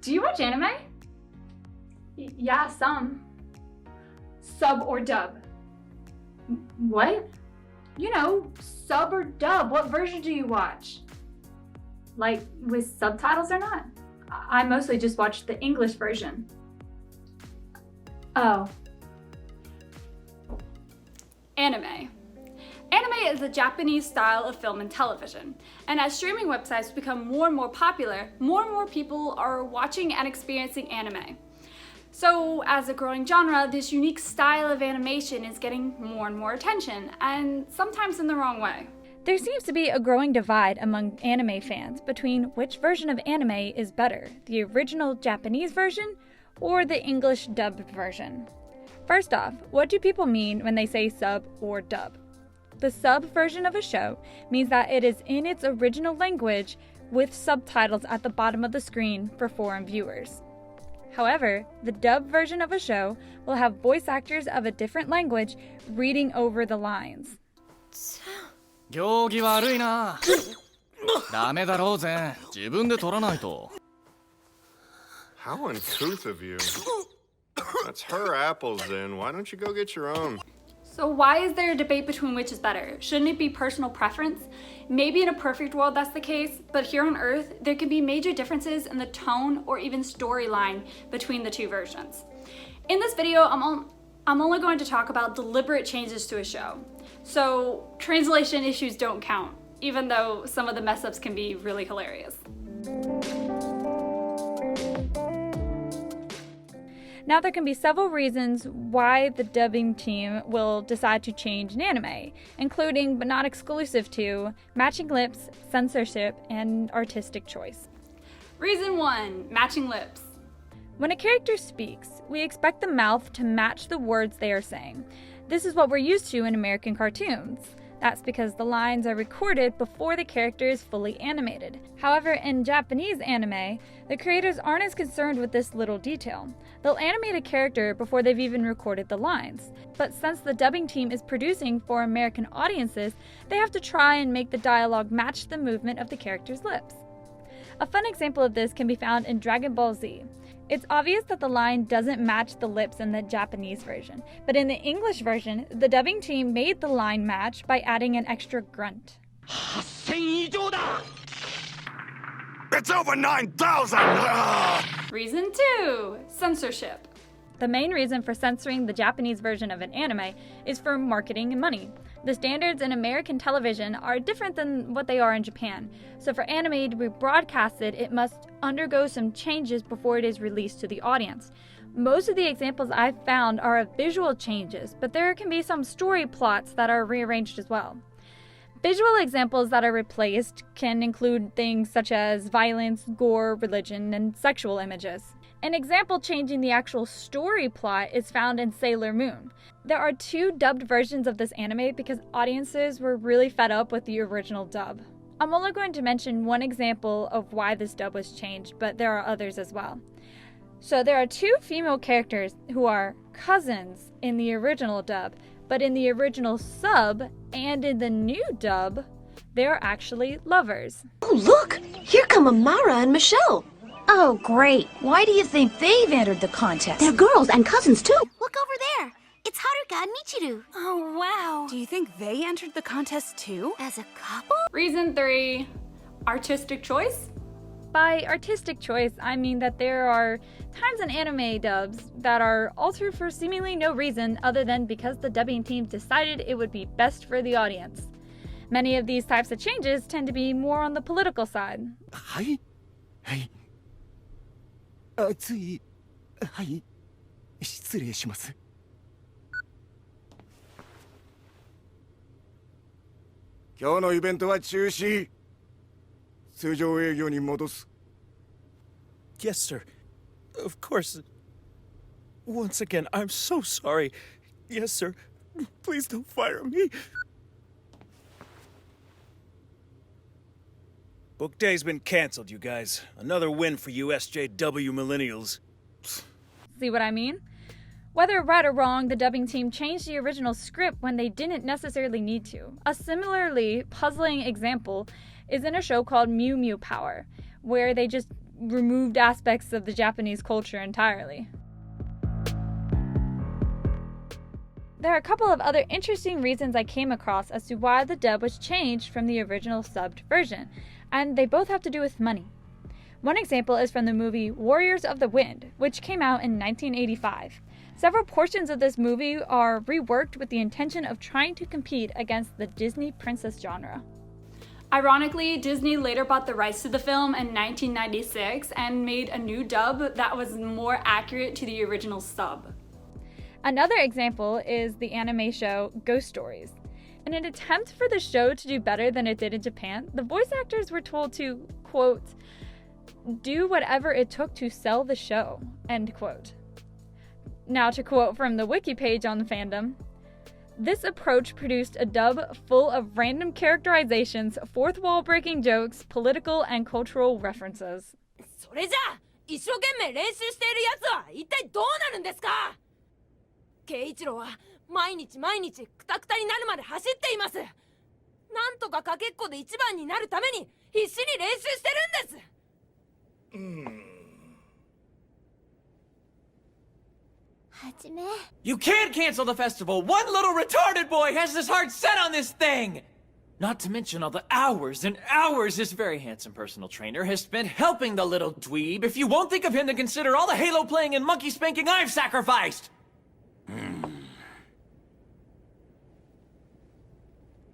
Do you watch anime? Yeah, some. Sub or dub? What? You know, sub or dub. What version do you watch? Like with subtitles or not? I mostly just watch the English version. Oh. Anime. Anime is a Japanese style of film and television, and as streaming websites become more and more popular, more and more people are watching and experiencing anime. So as a growing genre, this unique style of animation is getting more and more attention, and sometimes in the wrong way. There seems to be a growing divide among anime fans between which version of anime is better, the original Japanese version or the English dubbed version. First off, what do people mean when they say sub or dub? The sub version of a show means that it is in its original language with subtitles at the bottom of the screen for foreign viewers. However, the dub version of a show will have voice actors of a different language reading over the lines. 行儀悪いな。ダメだろうぜ。自分で取らないと。 How uncouth of you. That's her apples, then. Why don't you go get your own? So why is there a debate between which is better? Shouldn't it be personal preference? Maybe in a perfect world that's the case, but here on Earth, there can be major differences in the tone or even storyline between the two versions. In this video, I'm only going to talk about deliberate changes to a show. So translation issues don't count, even though some of the mess ups can be really hilarious. Now, there can be several reasons why the dubbing team will decide to change an anime, including but not exclusive to matching lips, censorship, and artistic choice. Reason 1, matching lips. When a character speaks, we expect the mouth to match the words they are saying. This is what we're used to in American cartoons. That's because the lines are recorded before the character is fully animated. However, in Japanese anime, the creators aren't as concerned with this little detail. They'll animate a character before they've even recorded the lines. But since the dubbing team is producing for American audiences, they have to try and make the dialogue match the movement of the character's lips. A fun example of this can be found in Dragon Ball Z. It's obvious that the line doesn't match the lips in the Japanese version, but in the English version, the dubbing team made the line match by adding an extra grunt. It's over 9,000! Reason 2, censorship. The main reason for censoring the Japanese version of an anime is for marketing and money. The standards in American television are different than what they are in Japan, so for anime to be broadcasted, it must undergo some changes before it is released to the audience. Most of the examples I've found are of visual changes, but there can be some story plots that are rearranged as well. Visual examples that are replaced can include things such as violence, gore, religion, and sexual images. An example changing the actual story plot is found in Sailor Moon. There are 2 dubbed versions of this anime because audiences were really fed up with the original dub. I'm only going to mention one example of why this dub was changed, but there are others as well. So there are 2 female characters who are cousins in the original dub, but in the original sub and in the new dub, they're actually lovers. Oh, look! Here come Amara and Michelle! Oh, great. Why do you think they've entered the contest? They're girls and cousins, too! Look over there. It's Haruka and Michiru. Oh, wow. Do you think they entered the contest too? As a couple? Reason 3, artistic choice. By artistic choice, I mean that there are times in anime dubs that are altered for seemingly no reason other than because the dubbing team decided it would be best for the audience. Many of these types of changes tend to be more on the political side. つい、はい、失礼します。今日のイベントは中止。通常営業に戻す。Yes, sir. Of course. Once again, I'm so sorry. Yes, sir. Please don't fire me. Book day's been canceled, you guys. Another win for you SJW millennials. See what I mean? Whether right or wrong, the dubbing team changed the original script when they didn't necessarily need to. A similarly puzzling example is in a show called Mew Mew Power, where they just removed aspects of the Japanese culture entirely. There are a couple of other interesting reasons I came across as to why the dub was changed from the original subbed version, and they both have to do with money. One example is from the movie Warriors of the Wind, which came out in 1985. Several portions of this movie are reworked with the intention of trying to compete against the Disney princess genre. Ironically, Disney later bought the rights to the film in 1996 and made a new dub that was more accurate to the original sub. Another example is the anime show Ghost Stories. In an attempt for the show to do better than it did in Japan, the voice actors were told to, quote, do whatever it took to sell the show, end quote. Now to quote from the wiki page on the fandom, this approach produced a dub full of random characterizations, fourth wall breaking jokes, political and cultural references. それじゃあ、一生懸命練習しているやつは一体どうなるんですか？圭一郎は毎日クタクタになるまで走っています。なんとかかけっこで一番になるために必死に練習してるんです。You can't cancel the festival! One little retarded boy has his heart set on this thing! Not to mention all the hours and hours this very handsome personal trainer has spent helping the little dweeb. If you won't think of him, then consider all the Halo playing and monkey spanking I've sacrificed!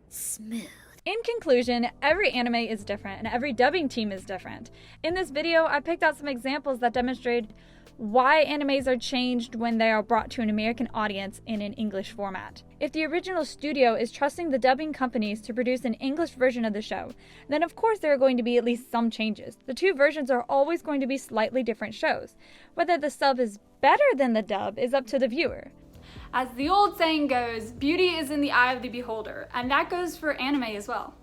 Smooth. In conclusion, every anime is different and every dubbing team is different. In this video, I picked out some examples that demonstrate why animes are changed when they are brought to an American audience in an English format. If the original studio is trusting the dubbing companies to produce an English version of the show, then of course there are going to be at least some changes. The two versions are always going to be slightly different shows. Whether the sub is better than the dub is up to the viewer. As the old saying goes, beauty is in the eye of the beholder, and that goes for anime as well.